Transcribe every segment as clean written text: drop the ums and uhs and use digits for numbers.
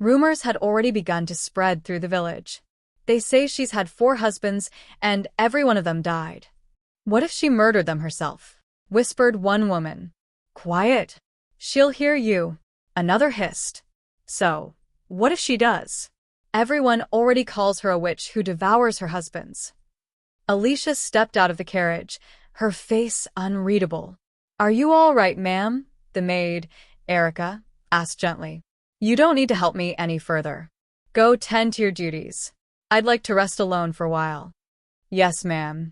Rumors had already begun to spread through the village. They say she's had 4 husbands, and every one of them died. What if she murdered them herself? Whispered one woman. Quiet. She'll hear you. Another hissed. So, what if she does? Everyone already calls her a witch who devours her husbands. Alicia stepped out of the carriage, her face unreadable. Are you all right, ma'am? The maid, Erica, asked gently. You don't need to help me any further. Go tend to your duties. I'd like to rest alone for a while. Yes, ma'am.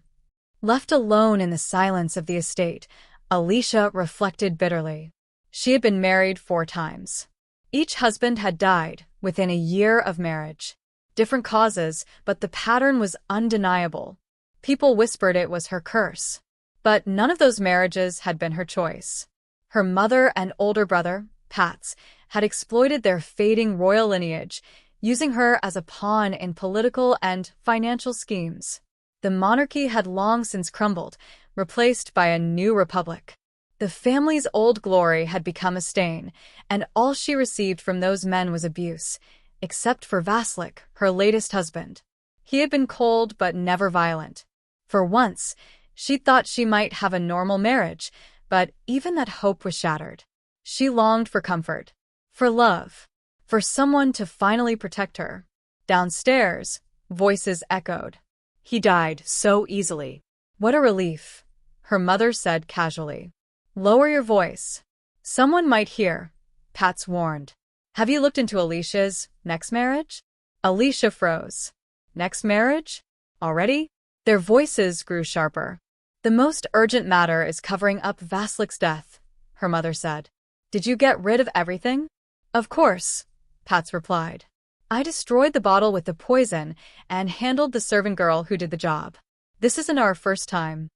Left alone in the silence of the estate, Alicia reflected bitterly. She had been married 4 times. Each husband had died within a year of marriage. Different causes, but the pattern was undeniable. People whispered it was her curse. But none of those marriages had been her choice. Her mother and older brother, Pats, had exploited their fading royal lineage, using her as a pawn in political and financial schemes. The monarchy had long since crumbled, replaced by a new republic. The family's old glory had become a stain, and all she received from those men was abuse, except for Vaslik, her latest husband. He had been cold but never violent. For once, she thought she might have a normal marriage, but even that hope was shattered. She longed for comfort, for love, for someone to finally protect her. Downstairs, voices echoed. He died so easily. What a relief, her mother said casually. Lower your voice. Someone might hear, Pats warned. Have you looked into Alicia's next marriage? Alicia froze. Next marriage? Already? Their voices grew sharper. The most urgent matter is covering up Vaslik's death, her mother said. Did you get rid of everything? Of course, Pats replied. I destroyed the bottle with the poison and handled the servant girl who did the job. This isn't our first time.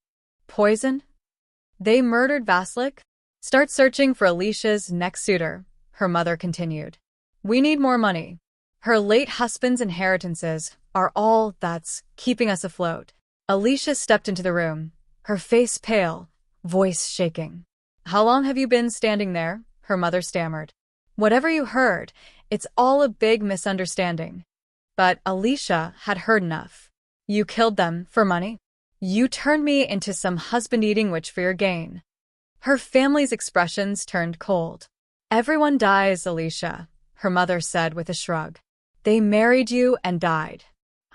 Poison? They murdered Vaslik? Start searching for Alicia's next suitor, her mother continued. We need more money. Her late husband's inheritances are all that's keeping us afloat. Alicia stepped into the room, her face pale, voice shaking. How long have you been standing there? Her mother stammered. Whatever you heard, it's all a big misunderstanding. But Alicia had heard enough. You killed them for money? You turned me into some husband-eating witch for your gain. Her family's expressions turned cold. Everyone dies, Alicia, her mother said with a shrug. They married you and died.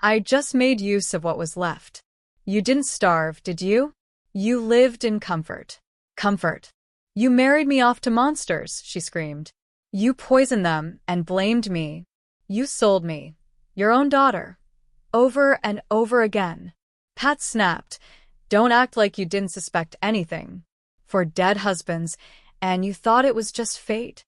I just made use of what was left. You didn't starve, did you? You lived in comfort. Comfort. You married me off to monsters, she screamed. You poisoned them and blamed me. You sold me, your own daughter, over and over again. Pat snapped. Don't act like you didn't suspect anything. 4 dead husbands, and you thought it was just fate.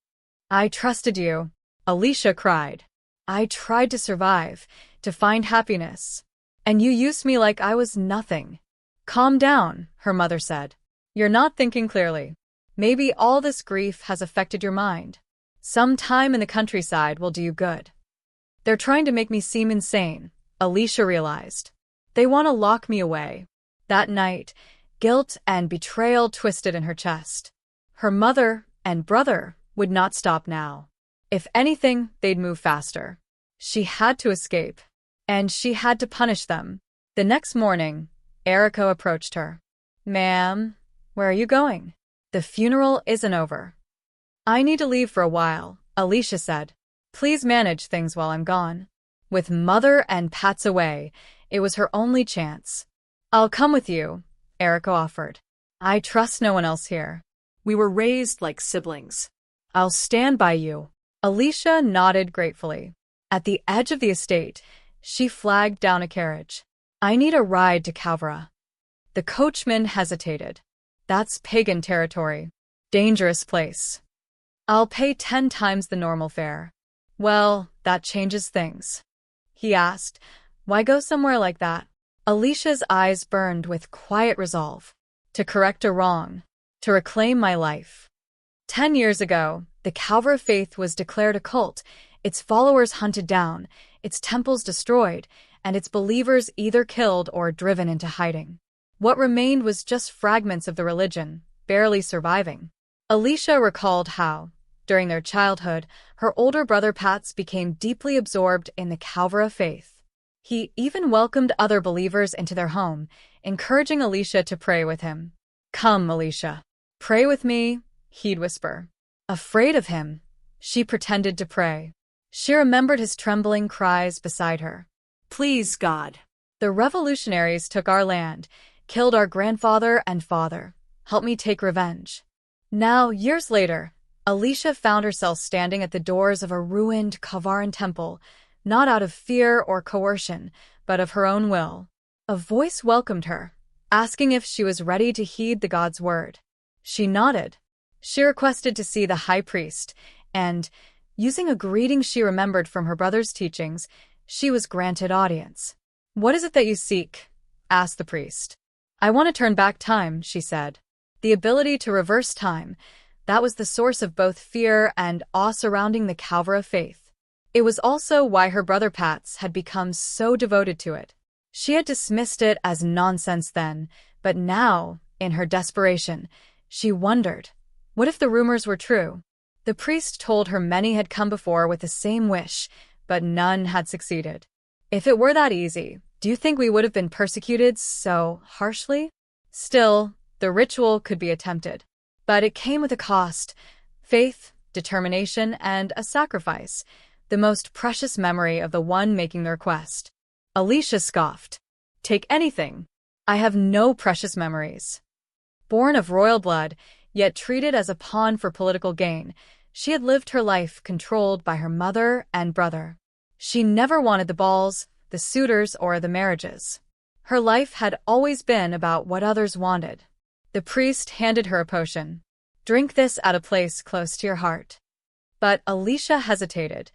I trusted you, Alicia cried. I tried to survive, to find happiness. And you used me like I was nothing. Calm down, her mother said. You're not thinking clearly. Maybe all this grief has affected your mind. Some time in the countryside will do you good. They're trying to make me seem insane, Alicia realized. They want to lock me away. That night, guilt and betrayal twisted in her chest. Her mother and brother would not stop now. If anything, they'd move faster. She had to escape, and she had to punish them. The next morning, Erica approached her. Ma'am, where are you going? The funeral isn't over. I need to leave for a while, Alicia said. Please manage things while I'm gone. With Mother and Pats away, it was her only chance. I'll come with you, Erica offered. I trust no one else here. We were raised like siblings. I'll stand by you. Alicia nodded gratefully. At the edge of the estate, she flagged down a carriage. I need a ride to Calvera. The coachman hesitated. That's pagan territory. Dangerous place. I'll pay 10 times the normal fare. Well, that changes things. He asked, why go somewhere like that? Alicia's eyes burned with quiet resolve. To correct a wrong. To reclaim my life. 10 years ago, the Calvera faith was declared a cult, its followers hunted down, its temples destroyed, and its believers either killed or driven into hiding. What remained was just fragments of the religion, barely surviving. Alicia recalled how, During their childhood, her older brother Pats became deeply absorbed in the Calvary faith. He even welcomed other believers into their home, encouraging Alicia to pray with him. "Come, Alicia, pray with me," he'd whisper. Afraid of him, she pretended to pray. She remembered his trembling cries beside her. "Please, God. The revolutionaries took our land, killed our grandfather and father. Help me take revenge." Now, years later, Alicia found herself standing at the doors of a ruined Kavaran temple, not out of fear or coercion, but of her own will. A voice welcomed her, asking if she was ready to heed the god's word. She nodded. She requested to see the high priest, and, using a greeting she remembered from her brother's teachings, she was granted audience. "What is it that you seek?" asked the priest. "I want to turn back time," she said. The ability to reverse time, that was the source of both fear and awe surrounding the Calvary faith. It was also why her brother Pats had become so devoted to it. She had dismissed it as nonsense then, but now, in her desperation, she wondered, what if the rumors were true? The priest told her many had come before with the same wish, but none had succeeded. If it were that easy, do you think we would have been persecuted so harshly? Still, the ritual could be attempted. But it came with a cost: faith, determination, and a sacrifice, the most precious memory of the one making the request. Alicia scoffed. "Take anything. I have no precious memories." Born of royal blood, yet treated as a pawn for political gain, she had lived her life controlled by her mother and brother. She never wanted the balls, the suitors, or the marriages. Her life had always been about what others wanted. The priest handed her a potion. "Drink this at a place close to your heart." But Alicia hesitated.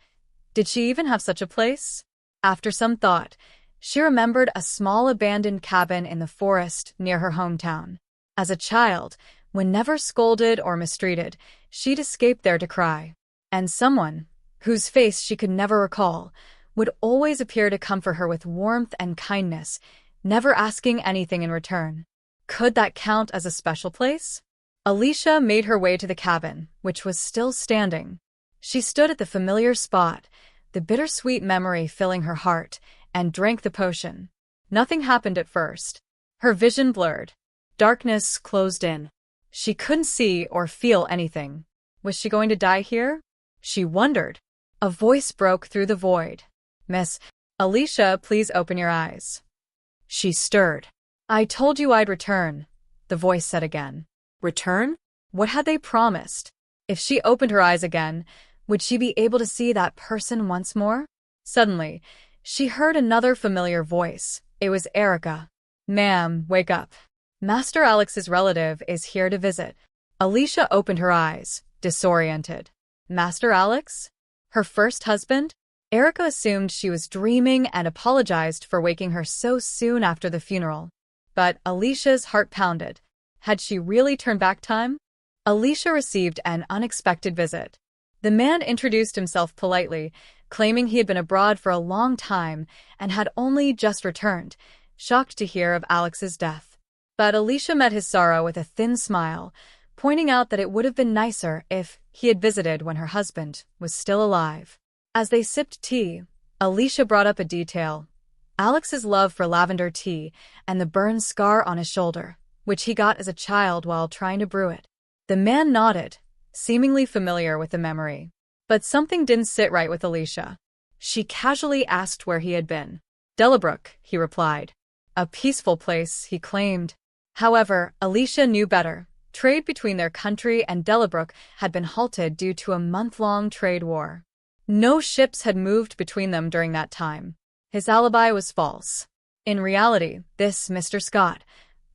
Did she even have such a place? After some thought, she remembered a small abandoned cabin in the forest near her hometown. As a child, when never scolded or mistreated, she'd escaped there to cry. And someone, whose face she could never recall, would always appear to comfort her with warmth and kindness, never asking anything in return. Could that count as a special place? Alicia made her way to the cabin, which was still standing. She stood at the familiar spot, the bittersweet memory filling her heart, and drank the potion. Nothing happened at first. Her vision blurred. Darkness closed in. She couldn't see or feel anything. Was she going to die here? She wondered. A voice broke through the void. "Miss Alicia, please open your eyes." She stirred. "I told you I'd return," the voice said again. Return? What had they promised? If she opened her eyes again, would she be able to see that person once more? Suddenly, she heard another familiar voice. It was Erica. "Ma'am, wake up. Master Alex's relative is here to visit." Alicia opened her eyes, disoriented. Master Alex? Her first husband? Erica assumed she was dreaming and apologized for waking her so soon after the funeral. But Alicia's heart pounded. Had she really turned back time? Alicia received an unexpected visit. The man introduced himself politely, claiming he had been abroad for a long time and had only just returned, shocked to hear of Alex's death. But Alicia met his sorrow with a thin smile, pointing out that it would have been nicer if he had visited when her husband was still alive. As they sipped tea, Alicia brought up a detail: Alex's love for lavender tea and the burn scar on his shoulder, which he got as a child while trying to brew it. The man nodded, seemingly familiar with the memory. But something didn't sit right with Alicia. She casually asked where he had been. "Delabrook," he replied. A peaceful place, he claimed. However, Alicia knew better. Trade between their country and Delabrook had been halted due to a month-long trade war. No ships had moved between them during that time. His alibi was false. In reality, this Mr. Scott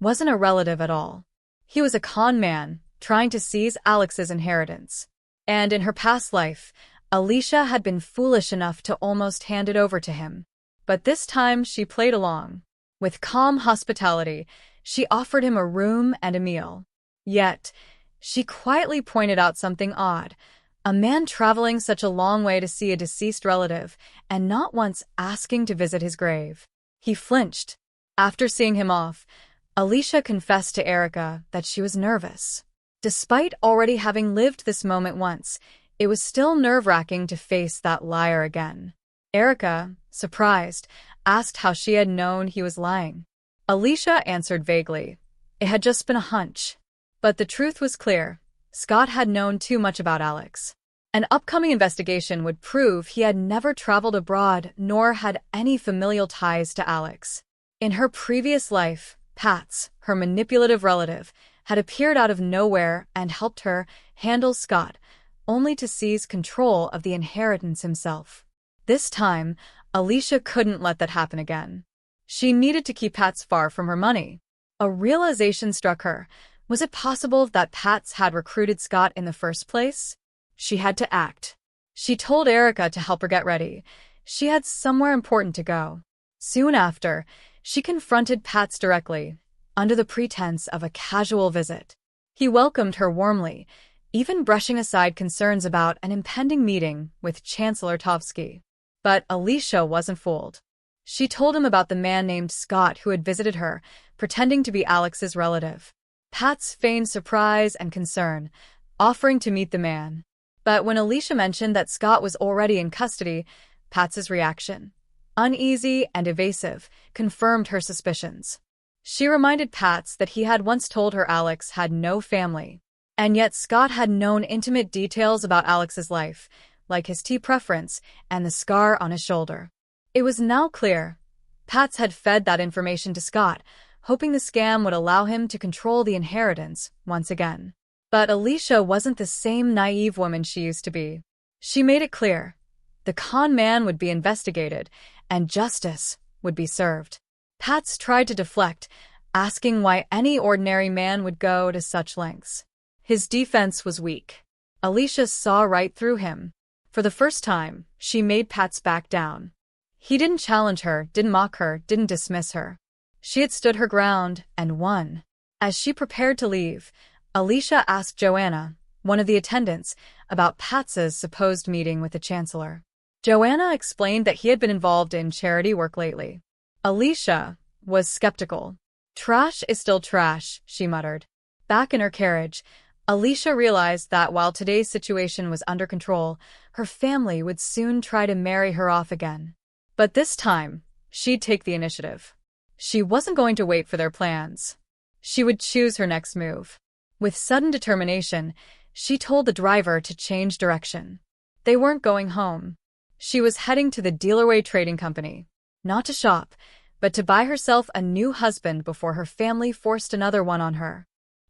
wasn't a relative at all. He was a con man, trying to seize Alex's inheritance. And in her past life, Alicia had been foolish enough to almost hand it over to him. But this time she played along. With calm hospitality, she offered him a room and a meal. Yet, she quietly pointed out something odd. A man traveling such a long way to see a deceased relative, and not once asking to visit his grave. He flinched. After seeing him off, Alicia confessed to Erica that she was nervous. Despite already having lived this moment once, It was still nerve-wracking to face that liar again. Erica, surprised, asked how she had known he was lying. Alicia answered vaguely. It had just been a hunch. But the truth was clear. Scott had known too much about Alex. An upcoming investigation would prove he had never traveled abroad nor had any familial ties to Alex. In her previous life, Pats, her manipulative relative, had appeared out of nowhere and helped her handle Scott, only to seize control of the inheritance himself. This time, Alicia couldn't let that happen again. She needed to keep Pats far from her money. A realization struck her. Was it possible that Pats had recruited Scott in the first place? She had to act. She told Erica to help her get ready. She had somewhere important to go. Soon after, she confronted Pats directly, under the pretense of a casual visit. He welcomed her warmly, even brushing aside concerns about an impending meeting with Chancellor Tovsky. But Alicia wasn't fooled. She told him about the man named Scott who had visited her, pretending to be Alex's relative. Pats feigned surprise and concern, offering to meet the man. But when Alicia mentioned that Scott was already in custody, Pats's reaction, uneasy and evasive, confirmed her suspicions. She reminded Pats that he had once told her Alex had no family. And yet Scott had known intimate details about Alex's life, like his tea preference and the scar on his shoulder. It was now clear. Pats had fed that information to Scott, hoping the scam would allow him to control the inheritance once again. But Alicia wasn't the same naive woman she used to be. She made it clear. The con man would be investigated, and justice would be served. Pats tried to deflect, asking why any ordinary man would go to such lengths. His defense was weak. Alicia saw right through him. For the first time, she made Pats back down. He didn't challenge her, didn't mock her, didn't dismiss her. She had stood her ground and won. As she prepared to leave, Alicia asked Joanna, one of the attendants, about Pats's supposed meeting with the Chancellor. Joanna explained that he had been involved in charity work lately. Alicia was skeptical. Trash is still trash, she muttered. Back in her carriage, Alicia realized that while today's situation was under control, her family would soon try to marry her off again. But this time, she'd take the initiative. She wasn't going to wait for their plans. She would choose her next move. With sudden determination, she told the driver to change direction. They weren't going home. She was heading to the Dealerway Trading Company, not to shop, but to buy herself a new husband before her family forced another one on her.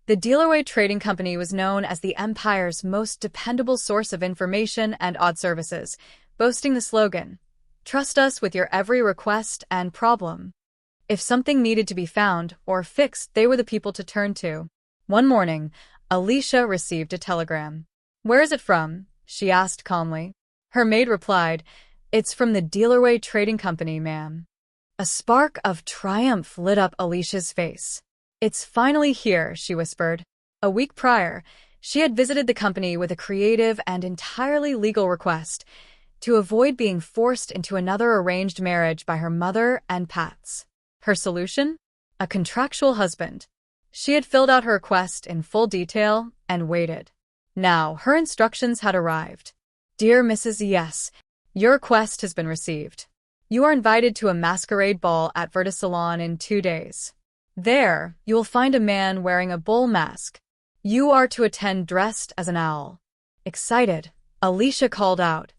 The Dealerway Trading Company was known as the Empire's most dependable source of information and odd services, boasting the slogan, "Trust us with your every request and problem." If something needed to be found or fixed, they were the people to turn to. One morning, Alicia received a telegram. "Where is it from?" she asked calmly. Her maid replied, "It's from the Dealerway Trading Company, ma'am." A spark of triumph lit up Alicia's face. "It's finally here," she whispered. A week prior, she had visited the company with a creative and entirely legal request to avoid being forced into another arranged marriage by her mother and Pats. Her solution? A contractual husband. She had filled out her request in full detail and waited. Now, her instructions had arrived. "Dear Mrs. Yes, your request has been received. You are invited to a masquerade ball at Verta Salon in 2 days. There, you will find a man wearing a bull mask. You are to attend dressed as an owl." Excited, Alicia called out,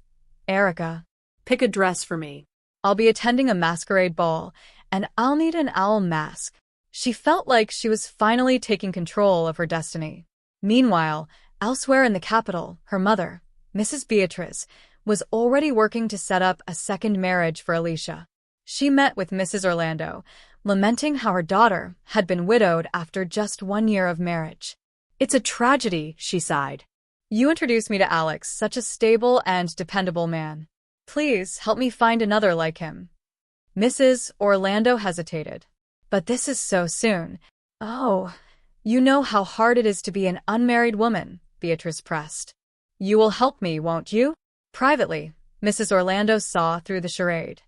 "Erica, Pick a dress for me." I'll be attending a masquerade ball, and I'll need an owl mask." She felt like she was finally taking control of her destiny. Meanwhile, elsewhere in the capital, her mother, Mrs. Beatrice, was already working to set up a second marriage for Alicia. She met with Mrs. Orlando, lamenting how her daughter had been widowed after just 1 year of marriage. "It's a tragedy," she sighed. "You introduced me to Alex, such a stable and dependable man. Please help me find another like him." Mrs. Orlando hesitated. "But this is so soon." "Oh, you know how hard it is to be an unmarried woman," Beatrice pressed. "You will help me, won't you?" Privately, Mrs. Orlando saw through the charade.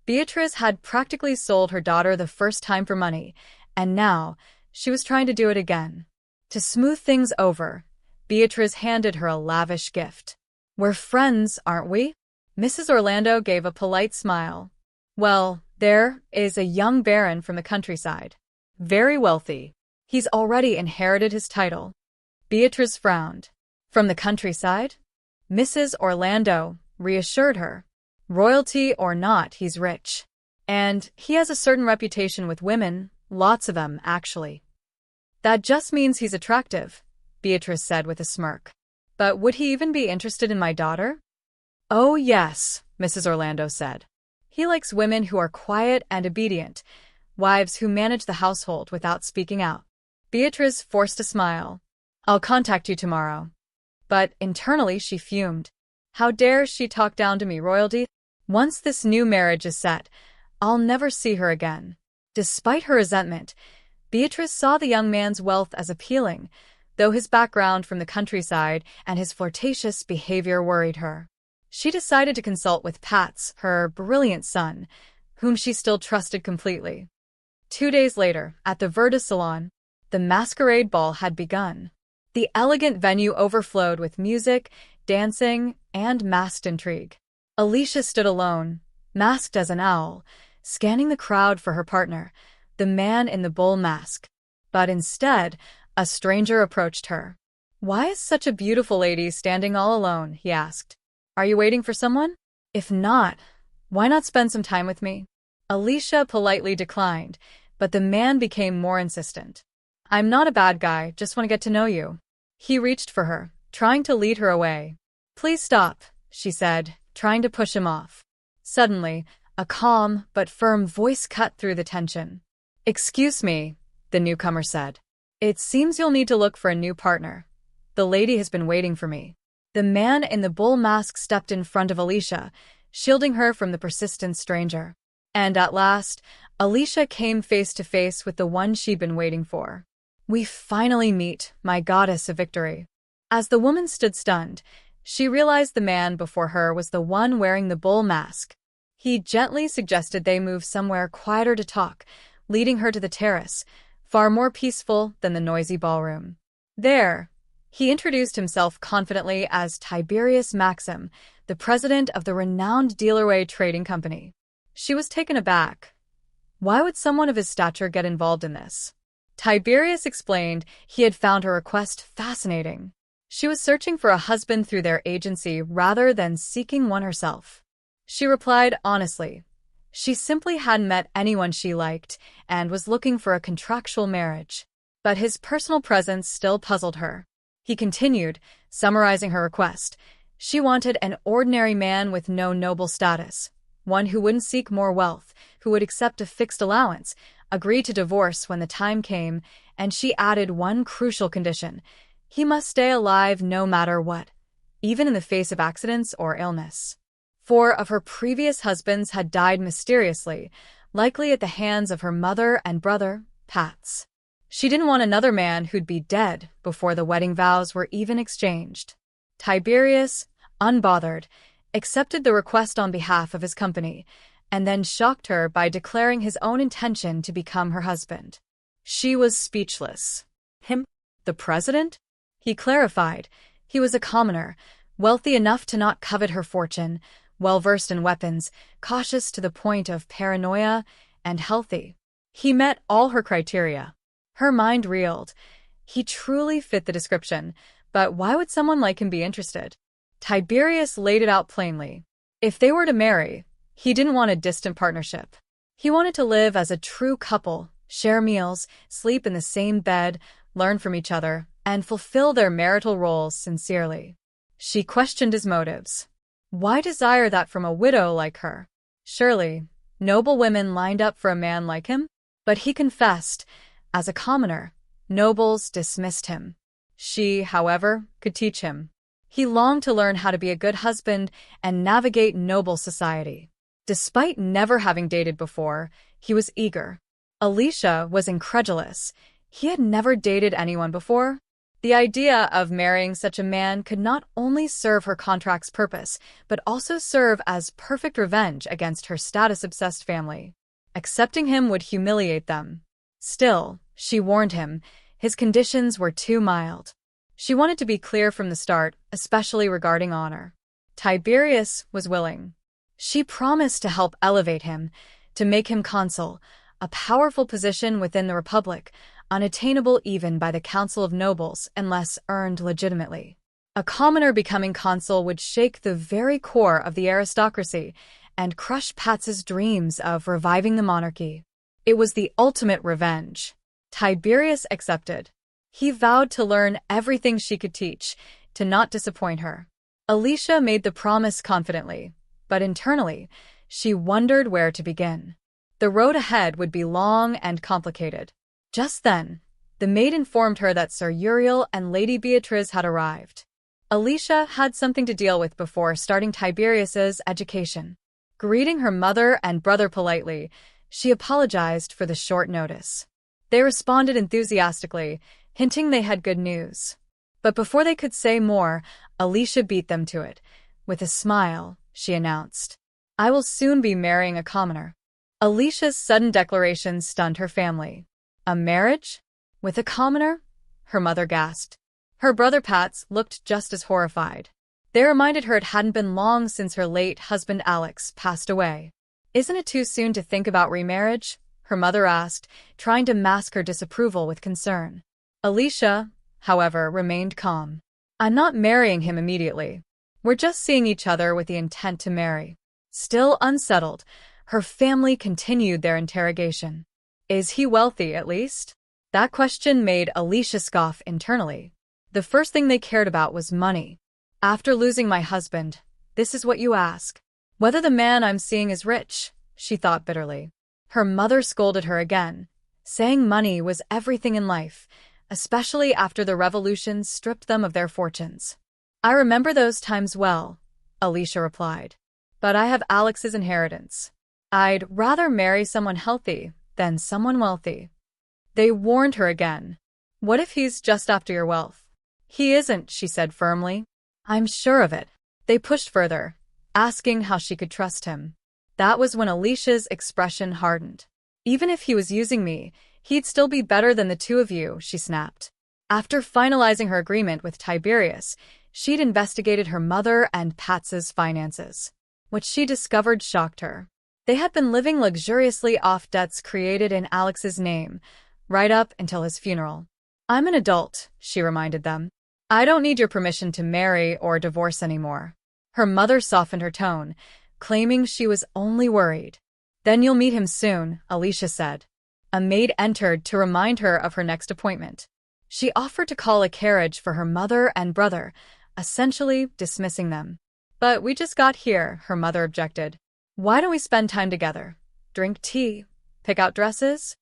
Beatrice had practically sold her daughter the first time for money, and now she was trying to do it again. To smooth things over, Beatrice handed her a lavish gift. We're friends, aren't we? Mrs. Orlando gave a polite smile. Well, there is a young baron from the countryside. Very wealthy. He's already inherited his title. Beatrice frowned. From the countryside? Mrs. Orlando reassured her. Royalty or not, he's rich. And he has a certain reputation with women, lots of them, actually. That just means he's attractive, Beatrice said with a smirk. But would he even be interested in my daughter? Oh, yes, Mrs. Orlando said. He likes women who are quiet and obedient, wives who manage the household without speaking out. Beatrice forced a smile. I'll contact you tomorrow. But internally she fumed. How dare she talk down to me, royalty? Once this new marriage is set, I'll never see her again. Despite her resentment, Beatrice saw the young man's wealth as appealing, though his background from the countryside and his flirtatious behavior worried her. She decided to consult with Pats, her brilliant son, whom she still trusted completely. 2 days later, at the Verda Salon, the masquerade ball had begun. The elegant venue overflowed with music, dancing, and masked intrigue. Alicia stood alone, masked as an owl, scanning the crowd for her partner, the man in the bull mask. But instead, a stranger approached her. Why is such a beautiful lady standing all alone? He asked. Are you waiting for someone? If not, why not spend some time with me? Alicia politely declined, but the man became more insistent. I'm not a bad guy, just want to get to know you. He reached for her, trying to lead her away. Please stop, she said, trying to push him off. Suddenly, a calm but firm voice cut through the tension. Excuse me, the newcomer said. It seems you'll need to look for a new partner. The lady has been waiting for me. The man in the bull mask stepped in front of Alicia, shielding her from the persistent stranger. And at last, Alicia came face to face with the one she'd been waiting for. We finally meet, my goddess of victory. As the woman stood stunned, she realized the man before her was the one wearing the bull mask. He gently suggested they move somewhere quieter to talk, leading her to the terrace, far more peaceful than the noisy ballroom. There, he introduced himself confidently as Tiberius Maxim, the president of the renowned Dealerway Trading Company. She was taken aback. Why would someone of his stature get involved in this? Tiberius explained he had found her request fascinating. She was searching for a husband through their agency rather than seeking one herself. She replied honestly. She simply hadn't met anyone she liked and was looking for a contractual marriage. But his personal presence still puzzled her. He continued, summarizing her request. She wanted an ordinary man with no noble status, one who wouldn't seek more wealth, who would accept a fixed allowance, agree to divorce when the time came, and she added one crucial condition. He must stay alive no matter what, even in the face of accidents or illness. 4 of her previous husbands had died mysteriously, likely at the hands of her mother and brother, Pats. She didn't want another man who'd be dead before the wedding vows were even exchanged. Tiberius, unbothered, accepted the request on behalf of his company, and then shocked her by declaring his own intention to become her husband. She was speechless. Him? The president? He clarified. He was a commoner, wealthy enough to not covet her fortune, well-versed in weapons, cautious to the point of paranoia, and healthy. He met all her criteria. Her mind reeled. He truly fit the description, but why would someone like him be interested? Tiberius laid it out plainly. If they were to marry, he didn't want a distant partnership. He wanted to live as a true couple, share meals, sleep in the same bed, learn from each other, and fulfill their marital roles sincerely. She questioned his motives. Why desire that from a widow like her? Surely, noble women lined up for a man like him? But he confessed, as a commoner, nobles dismissed him. She, however, could teach him. He longed to learn how to be a good husband and navigate noble society. Despite never having dated before, he was eager. Alicia was incredulous. He had never dated anyone before. The idea of marrying such a man could not only serve her contract's purpose, but also serve as perfect revenge against her status-obsessed family. Accepting him would humiliate them. Still, she warned him, his conditions were too mild. She wanted to be clear from the start, especially regarding honor. Tiberius was willing. She promised to help elevate him, to make him consul, a powerful position within the Republic, unattainable even by the Council of Nobles unless earned legitimately. A commoner becoming consul would shake the very core of the aristocracy and crush Pats's dreams of reviving the monarchy. It was the ultimate revenge. Tiberius accepted. He vowed to learn everything she could teach, to not disappoint her. Alicia made the promise confidently, but internally, she wondered where to begin. The road ahead would be long and complicated. Just then, the maid informed her that Sir Uriel and Lady Beatrice had arrived. Alicia had something to deal with before starting Tiberius's education. Greeting her mother and brother politely, she apologized for the short notice. They responded enthusiastically, hinting they had good news. But before they could say more, Alicia beat them to it. With a smile, she announced, "I will soon be marrying a commoner." Alicia's sudden declaration stunned her family. A marriage? With a commoner? Her mother gasped. Her brother Pats looked just as horrified. They reminded her it hadn't been long since her late husband Alex passed away. "Isn't it too soon to think about remarriage?" her mother asked, trying to mask her disapproval with concern. Alicia, however, remained calm. "I'm not marrying him immediately. We're just seeing each other with the intent to marry." Still unsettled, her family continued their interrogation. "Is he wealthy, at least?" That question made Alicia scoff internally. The first thing they cared about was money. "After losing my husband, this is what you ask? Whether the man I'm seeing is rich," she thought bitterly. Her mother scolded her again, saying money was everything in life, especially after the revolution stripped them of their fortunes. "I remember those times well," Alicia replied. "But I have Alex's inheritance. I'd rather marry someone healthy than someone wealthy." They warned her again. "What if he's just after your wealth?" "He isn't," she said firmly. "I'm sure of it." They pushed further, asking how she could trust him. That was when Alicia's expression hardened. "Even if he was using me, he'd still be better than the two of you," she snapped. After finalizing her agreement with Tiberius, she'd investigated her mother and Pats's finances. What she discovered shocked her. They had been living luxuriously off debts created in Alex's name, right up until his funeral. "I'm an adult," she reminded them. "I don't need your permission to marry or divorce anymore." Her mother softened her tone, claiming she was only worried. "Then you'll meet him soon," Alicia said. A maid entered to remind her of her next appointment. She offered to call a carriage for her mother and brother, essentially dismissing them. "But we just got here," her mother objected. "Why don't we spend time together? Drink tea? Pick out dresses?"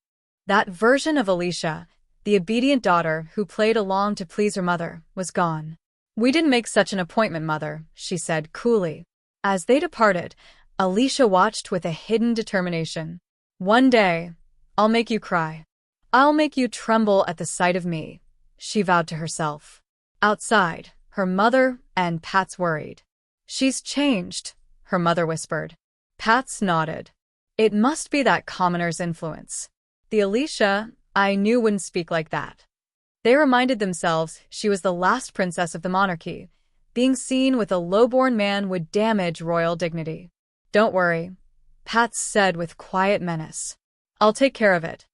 That version of Alicia, the obedient daughter who played along to please her mother, was gone. "We didn't make such an appointment, Mother," she said coolly. As they departed, Alicia watched with a hidden determination. "One day, I'll make you cry. I'll make you tremble at the sight of me," she vowed to herself. Outside, her mother and Pats worried. "She's changed," her mother whispered. Pats nodded. It must be that commoner's influence. The Alicia I knew wouldn't speak like that. They reminded themselves she was the last princess of the monarchy. Being seen with a low-born man would damage royal dignity. "Don't worry," Pats said with quiet menace. "I'll take care of it."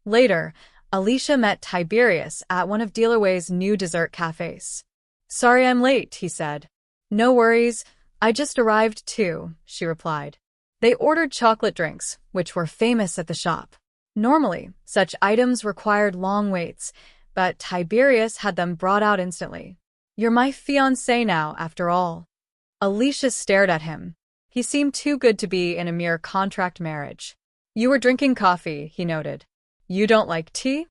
Later, Alicia met Tiberius at one of Dealerway's new dessert cafes. "Sorry I'm late," he said. "No worries, I just arrived too," she replied. They ordered chocolate drinks, which were famous at the shop. Normally, such items required long waits, but Tiberius had them brought out instantly. "You're my fiancé now, after all." Alicia stared at him. He seemed too good to be in a mere contract marriage. "You were drinking coffee," he noted. "You don't like tea?"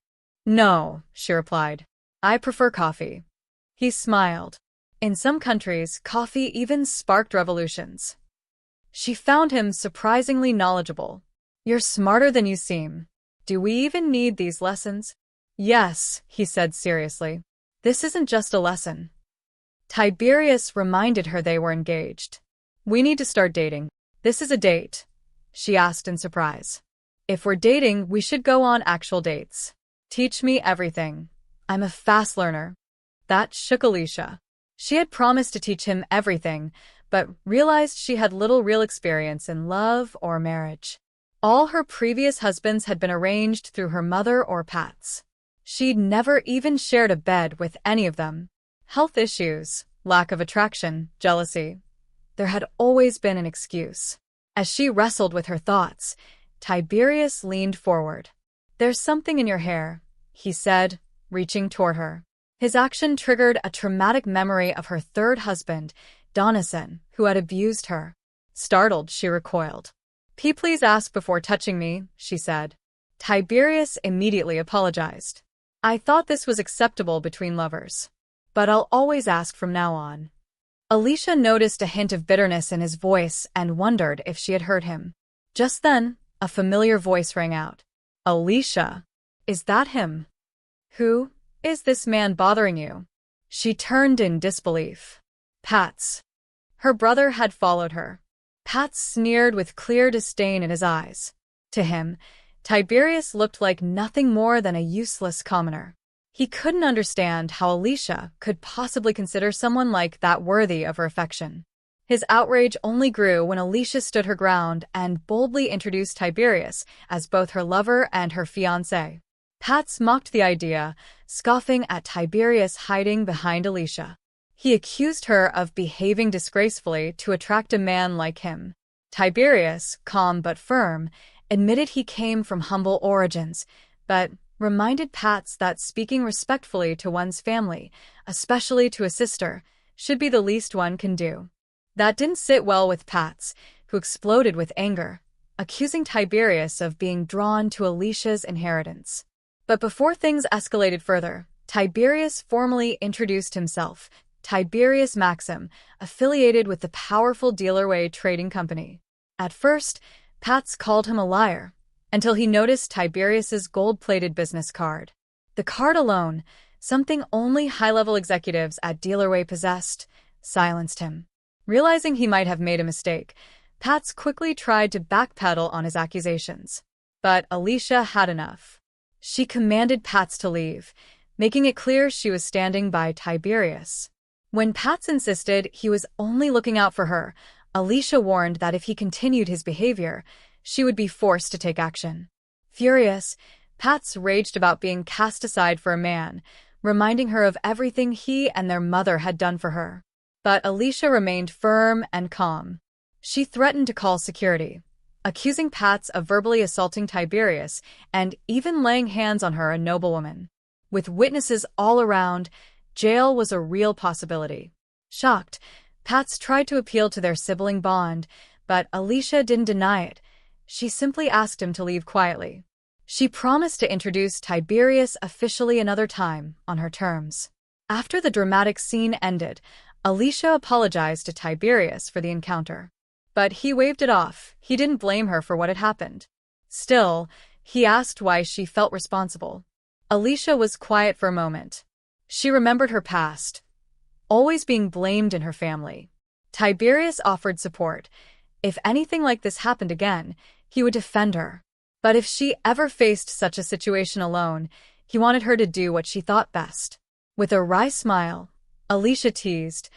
"No," she replied. "I prefer coffee." He smiled. In some countries, coffee even sparked revolutions. She found him surprisingly knowledgeable. "You're smarter than you seem. Do we even need these lessons?" "Yes," he said seriously. "This isn't just a lesson." Tiberius reminded her they were engaged. "We need to start dating." "This is a date?" she asked in surprise. "If we're dating, we should go on actual dates. Teach me everything. I'm a fast learner." That shook Alicia. She had promised to teach him everything, but realized she had little real experience in love or marriage. All her previous husbands had been arranged through her mother or Pat's. She'd never even shared a bed with any of them. Health issues, lack of attraction, jealousy. There had always been an excuse. As she wrestled with her thoughts, Tiberius leaned forward. "There's something in your hair," he said, reaching toward her. His action triggered a traumatic memory of her third husband, Donison, who had abused her. Startled, she recoiled. "Please ask before touching me," she said. Tiberius immediately apologized. "I thought this was acceptable between lovers. But I'll always ask from now on." Alicia noticed a hint of bitterness in his voice and wondered if she had hurt him. Just then, a familiar voice rang out. "Alicia, is that him? Who is this man bothering you?" She turned in disbelief. Pat's. Her brother had followed her. Pat sneered with clear disdain in his eyes. To him, Tiberius looked like nothing more than a useless commoner. He couldn't understand how Alicia could possibly consider someone like that worthy of her affection. His outrage only grew when Alicia stood her ground and boldly introduced Tiberius as both her lover and her fiancé. Pat mocked the idea, scoffing at Tiberius hiding behind Alicia. He accused her of behaving disgracefully to attract a man like him. Tiberius, calm but firm, admitted he came from humble origins, but reminded Pat that speaking respectfully to one's family, especially to a sister, should be the least one can do. That didn't sit well with Pat, who exploded with anger, accusing Tiberius of being drawn to Alicia's inheritance. But before things escalated further, Tiberius formally introduced himself, Tiberius Maxim, affiliated with the powerful Dealerway trading company. At first, Pat called him a liar, until he noticed Tiberius's gold-plated business card. The card alone, something only high-level executives at Dealerway possessed, silenced him. Realizing he might have made a mistake, Pat quickly tried to backpedal on his accusations. But Alicia had enough. She commanded Pat to leave, making it clear she was standing by Tiberius. When Pat insisted he was only looking out for her, Alicia warned that if he continued his behavior, she would be forced to take action. Furious, Pat raged about being cast aside for a man, reminding her of everything he and their mother had done for her. But Alicia remained firm and calm. She threatened to call security, accusing Pat of verbally assaulting Tiberius and even laying hands on her, a noblewoman. With witnesses all around, jail was a real possibility. Shocked, Pat tried to appeal to their sibling bond, but Alicia didn't deny it. She simply asked him to leave quietly. She promised to introduce Tiberius officially another time, on her terms. After the dramatic scene ended, Alicia apologized to Tiberius for the encounter. But he waved it off. He didn't blame her for what had happened. Still, he asked why she felt responsible. Alicia was quiet for a moment. She remembered her past, always being blamed in her family. Tiberius offered support. If anything like this happened again, he would defend her. But if she ever faced such a situation alone, he wanted her to do what she thought best. With a wry smile, Alicia teased,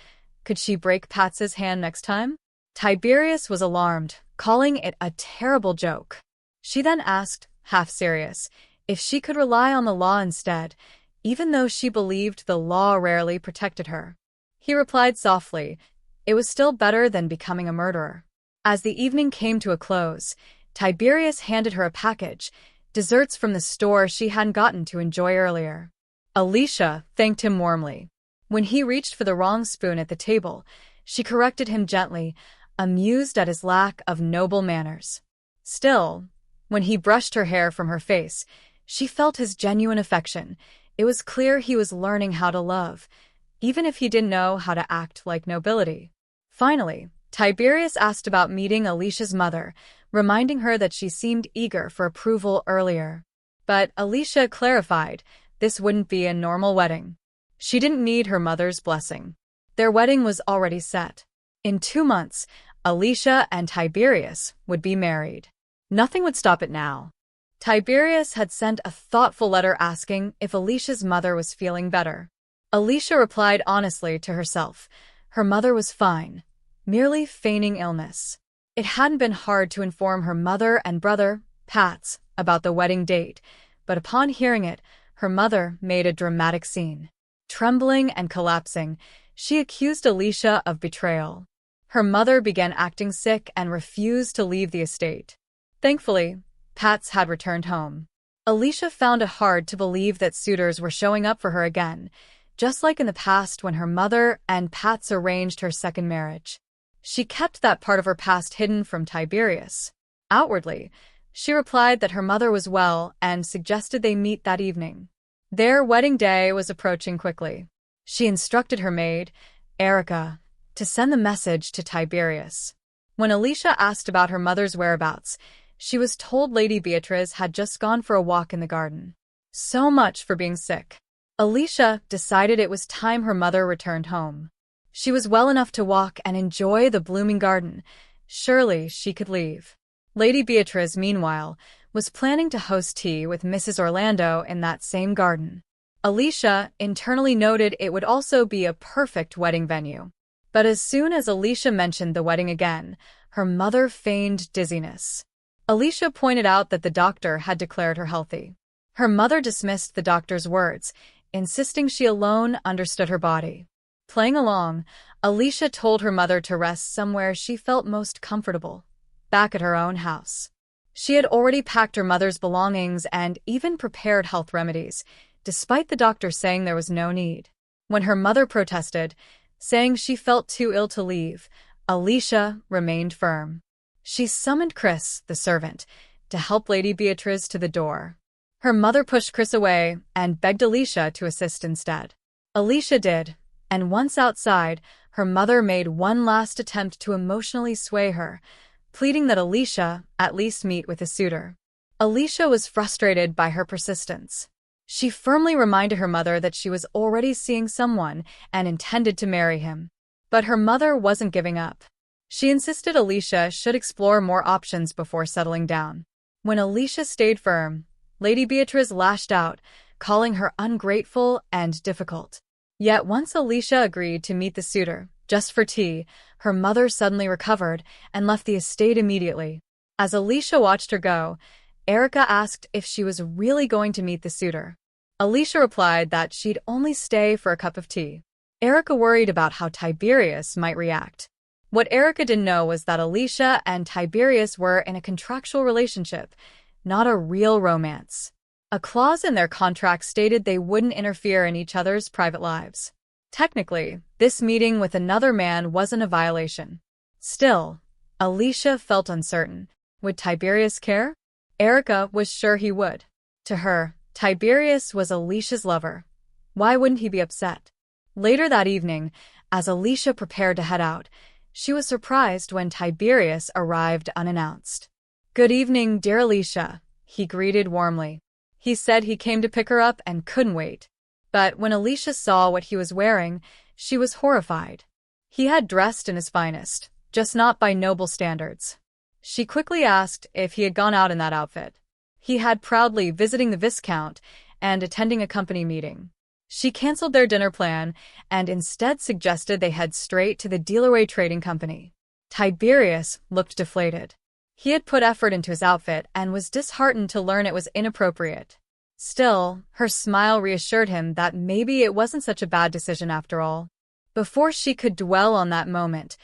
could she break Pat's hand next time? Tiberius was alarmed, calling it a terrible joke. She then asked, half serious, if she could rely on the law instead, even though she believed the law rarely protected her. He replied softly, it was still better than becoming a murderer. As the evening came to a close, Tiberius handed her a package, desserts from the store she hadn't gotten to enjoy earlier. Alicia thanked him warmly. When he reached for the wrong spoon at the table, she corrected him gently, amused at his lack of noble manners. Still, when he brushed her hair from her face, she felt his genuine affection. It was clear he was learning how to love, even if he didn't know how to act like nobility. Finally, Tiberius asked about meeting Alicia's mother, reminding her that she seemed eager for approval earlier. But Alicia clarified this wouldn't be a normal wedding. She didn't need her mother's blessing. Their wedding was already set. In 2 months, Alicia and Tiberius would be married. Nothing would stop it now. Tiberius had sent a thoughtful letter asking if Alicia's mother was feeling better. Alicia replied honestly to herself. Her mother was fine, merely feigning illness. It hadn't been hard to inform her mother and brother, Pats, about the wedding date, but upon hearing it, her mother made a dramatic scene. Trembling and collapsing, she accused Alicia of betrayal. Her mother began acting sick and refused to leave the estate. Thankfully, Pats had returned home. Alicia found it hard to believe that suitors were showing up for her again, just like in the past when her mother and Pats arranged her second marriage. She kept that part of her past hidden from Tiberius. Outwardly, she replied that her mother was well and suggested they meet that evening. Their wedding day was approaching quickly. She instructed her maid, Erica, to send the message to Tiberius. When Alicia asked about her mother's whereabouts, she was told Lady Beatrice had just gone for a walk in the garden. So much for being sick. Alicia decided it was time her mother returned home. She was well enough to walk and enjoy the blooming garden. Surely she could leave. Lady Beatrice, meanwhile, was planning to host tea with Mrs. Orlando in that same garden. Alicia internally noted it would also be a perfect wedding venue. But as soon as Alicia mentioned the wedding again, her mother feigned dizziness. Alicia pointed out that the doctor had declared her healthy. Her mother dismissed the doctor's words, insisting she alone understood her body. Playing along, Alicia told her mother to rest somewhere she felt most comfortable, back at her own house. She had already packed her mother's belongings and even prepared health remedies, despite the doctor saying there was no need. When her mother protested, saying she felt too ill to leave, Alicia remained firm. She summoned Chris, the servant, to help Lady Beatrice to the door. Her mother pushed Chris away and begged Alicia to assist instead. Alicia did, and once outside, her mother made one last attempt to emotionally sway her, pleading that Alicia at least meet with a suitor. Alicia was frustrated by her persistence. She firmly reminded her mother that she was already seeing someone and intended to marry him. But her mother wasn't giving up. She insisted Alicia should explore more options before settling down. When Alicia stayed firm, Lady Beatrice lashed out, calling her ungrateful and difficult. Yet once Alicia agreed to meet the suitor, just for tea, her mother suddenly recovered and left the estate immediately. As Alicia watched her go, Erica asked if she was really going to meet the suitor. Alicia replied that she'd only stay for a cup of tea. Erica worried about how Tiberius might react. What Erica didn't know was that Alicia and Tiberius were in a contractual relationship, not a real romance. A clause in their contract stated they wouldn't interfere in each other's private lives. Technically, this meeting with another man wasn't a violation. Still, Alicia felt uncertain. Would Tiberius care? Erica was sure he would. To her, Tiberius was Alicia's lover. Why wouldn't he be upset? Later that evening, as Alicia prepared to head out, she was surprised when Tiberius arrived unannounced. "Good evening, dear Alicia," he greeted warmly. He said he came to pick her up and couldn't wait. But when Alicia saw what he was wearing, she was horrified. He had dressed in his finest, just not by noble standards. She quickly asked if he had gone out in that outfit. He had proudly visiting the Viscount and attending a company meeting. She canceled their dinner plan and instead suggested they head straight to the Dealerway Trading Company. Tiberius looked deflated. He had put effort into his outfit and was disheartened to learn it was inappropriate. Still, her smile reassured him that maybe it wasn't such a bad decision after all. Before she could dwell on that moment,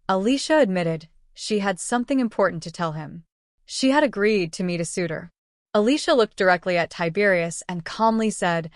Alicia admitted she had something important to tell him. She had agreed to meet a suitor. Alicia looked directly at Tiberius and calmly said,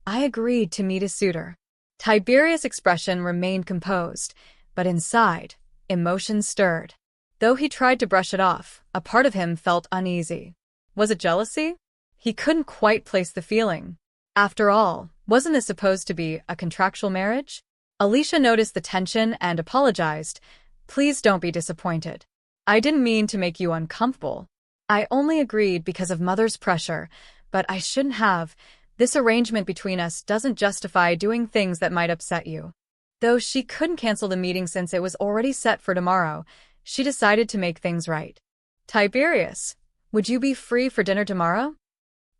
"I agreed to meet a suitor." Tiberius' expression remained composed, but inside, emotion stirred. Though he tried to brush it off, a part of him felt uneasy. Was it jealousy? He couldn't quite place the feeling. After all, wasn't this supposed to be a contractual marriage? Alicia noticed the tension and apologized. "Please don't be disappointed. I didn't mean to make you uncomfortable. I only agreed because of Mother's pressure, but I shouldn't have. This arrangement between us doesn't justify doing things that might upset you." Though she couldn't cancel the meeting since it was already set for tomorrow, she decided to make things right. "Tiberius, would you be free for dinner tomorrow?"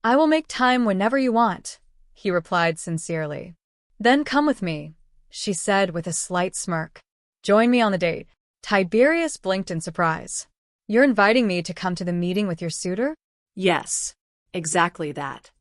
"I will make time whenever you want," he replied sincerely. "Then come with me," she said with a slight smirk. "Join me on the date." Tiberius blinked in surprise. You're inviting me to come to the meeting with your suitor? Yes, exactly that.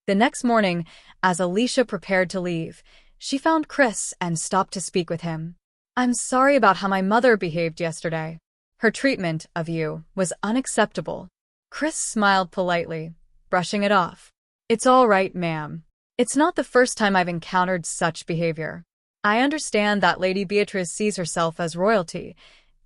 The next morning, as Alicia prepared to leave, she found Chris and stopped to speak with him. I'm sorry about how my mother behaved yesterday. Her treatment of you was unacceptable. Chris smiled politely, brushing it off. It's all right, ma'am. It's not the first time I've encountered such behavior. I understand that Lady Beatrice sees herself as royalty,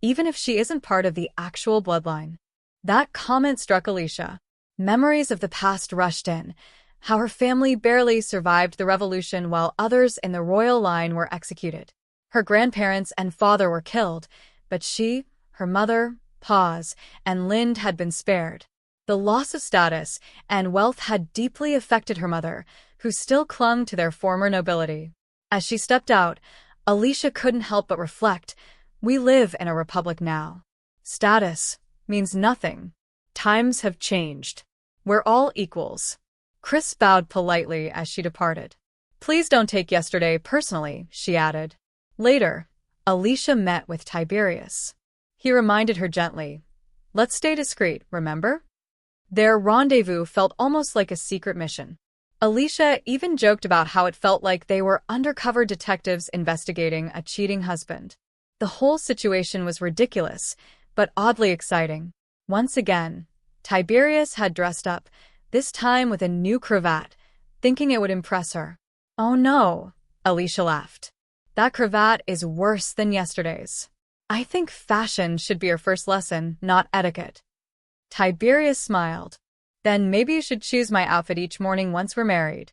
even if she isn't part of the actual bloodline. That comment struck Alicia. Memories of the past rushed in, how her family barely survived the revolution while others in the royal line were executed. Her grandparents and father were killed, but she, her mother, Paz, and Lind had been spared. The loss of status and wealth had deeply affected her mother, who still clung to their former nobility. As she stepped out, Alicia couldn't help but reflect, we live in a republic now. Status means nothing. Times have changed. We're all equals. Chris bowed politely as she departed. Please don't take yesterday personally, she added. Later, Alicia met with Tiberius. He reminded her gently, let's stay discreet, remember? Their rendezvous felt almost like a secret mission. Alicia even joked about how it felt like they were undercover detectives investigating a cheating husband. The whole situation was ridiculous, but oddly exciting. Once again, Tiberius had dressed up, this time with a new cravat, thinking it would impress her. Oh no, Alicia laughed. That cravat is worse than yesterday's. I think fashion should be your first lesson, not etiquette. Tiberius smiled. Then maybe you should choose my outfit each morning once we're married.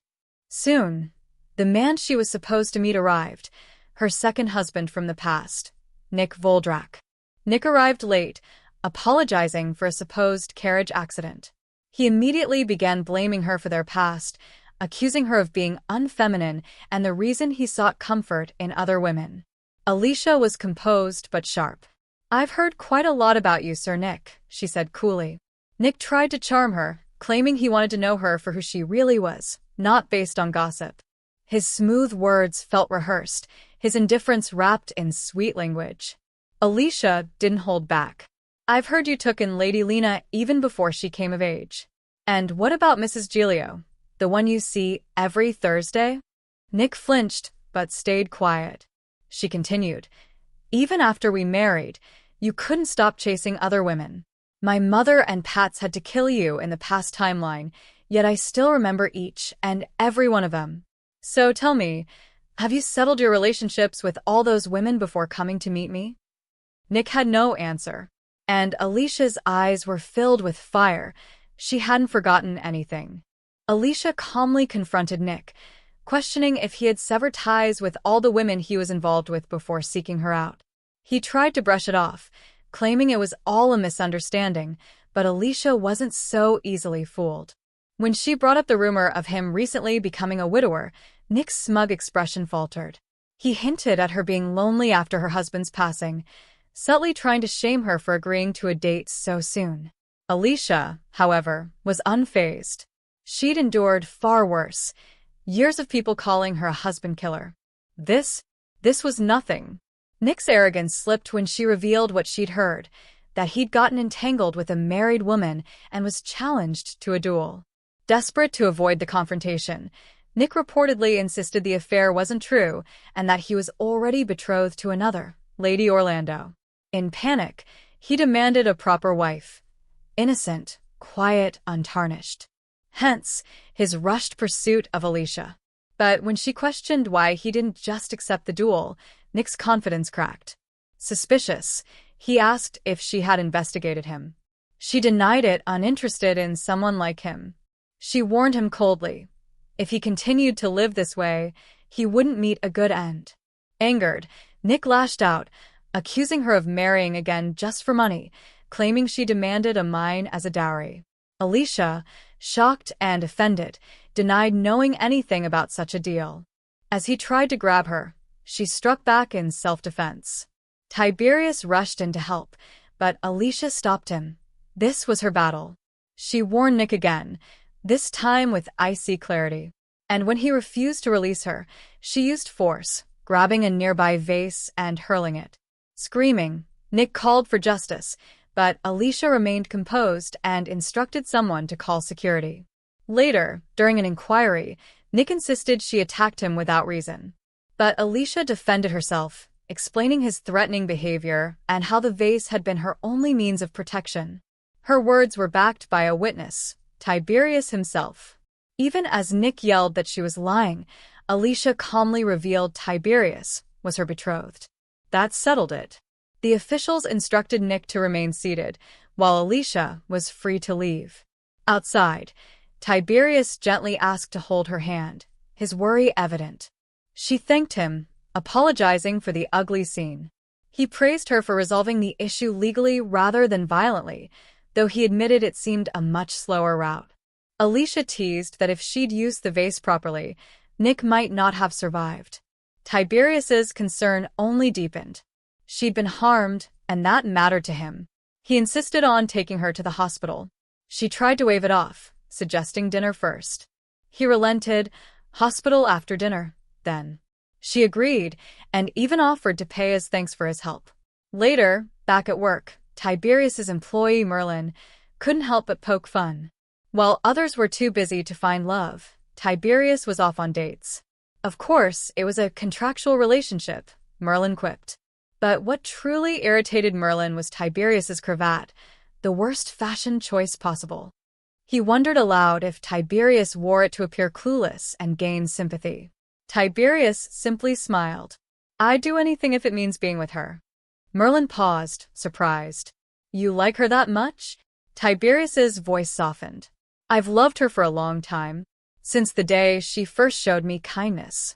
Soon, the man she was supposed to meet arrived, her second husband from the past, Nick Voldrak. Nick arrived late, apologizing for a supposed carriage accident. He immediately began blaming her for their past, accusing her of being unfeminine and the reason he sought comfort in other women. Alicia was composed but sharp. I've heard quite a lot about you, Sir Nick, she said coolly. Nick tried to charm her, claiming he wanted to know her for who she really was, not based on gossip. His smooth words felt rehearsed, his indifference wrapped in sweet language. Alicia didn't hold back. I've heard you took in Lady Lena even before she came of age. And what about Mrs. Giglio, the one you see every Thursday? Nick flinched, but stayed quiet. She continued, even after we married, you couldn't stop chasing other women. My mother and Pats had to kill you in the past timeline, yet I still remember each and every one of them. So tell me, have you settled your relationships with all those women before coming to meet me? Nick had no answer, and Alicia's eyes were filled with fire. She hadn't forgotten anything. Alicia calmly confronted Nick, questioning if he had severed ties with all the women he was involved with before seeking her out. He tried to brush it off, claiming it was all a misunderstanding, but Alicia wasn't so easily fooled. When she brought up the rumor of him recently becoming a widower, Nick's smug expression faltered. He hinted at her being lonely after her husband's passing, subtly trying to shame her for agreeing to a date so soon. Alicia, however, was unfazed. She'd endured far worse, years of people calling her a husband killer. This was nothing. Nick's arrogance slipped when she revealed what she'd heard, that he'd gotten entangled with a married woman and was challenged to a duel. Desperate to avoid the confrontation, Nick reportedly insisted the affair wasn't true and that he was already betrothed to another, Lady Orlando. In panic, he demanded a proper wife. Innocent, quiet, untarnished. Hence, his rushed pursuit of Alicia. But when she questioned why he didn't just accept the duel, Nick's confidence cracked. Suspicious, he asked if she had investigated him. She denied it, uninterested in someone like him. She warned him coldly. If he continued to live this way, he wouldn't meet a good end. Angered, Nick lashed out, accusing her of marrying again just for money, claiming she demanded a mine as a dowry. Alicia, shocked and offended, denied knowing anything about such a deal. As he tried to grab her, she struck back in self-defense. Tiberius rushed in to help, but Alicia stopped him. This was her battle. She warned Nick again, this time with icy clarity. And when he refused to release her, she used force, grabbing a nearby vase and hurling it. Screaming, Nick called for justice, but Alicia remained composed and instructed someone to call security. Later, during an inquiry, Nick insisted she attacked him without reason. But Alicia defended herself, explaining his threatening behavior and how the vase had been her only means of protection. Her words were backed by a witness, Tiberius himself. Even as Nick yelled that she was lying, Alicia calmly revealed Tiberius was her betrothed. That settled it. The officials instructed Nick to remain seated, while Alicia was free to leave. Outside, Tiberius gently asked to hold her hand, his worry evident. She thanked him, apologizing for the ugly scene. He praised her for resolving the issue legally rather than violently, though he admitted it seemed a much slower route. Alicia teased that if she'd used the vase properly, Nick might not have survived. Tiberius's concern only deepened. She'd been harmed, and that mattered to him. He insisted on taking her to the hospital. She tried to wave it off, suggesting dinner first. He relented, hospital after dinner, then. She agreed, and even offered to pay as thanks for his help. Later, back at work, Tiberius's employee Merlin couldn't help but poke fun. While others were too busy to find love, Tiberius was off on dates. Of course, it was a contractual relationship, Merlin quipped. But what truly irritated Merlin was Tiberius's cravat, the worst fashion choice possible. He wondered aloud if Tiberius wore it to appear clueless and gain sympathy. Tiberius simply smiled. I'd do anything if it means being with her. Merlin paused, surprised. You like her that much? Tiberius's voice softened. I've loved her for a long time, since the day she first showed me kindness.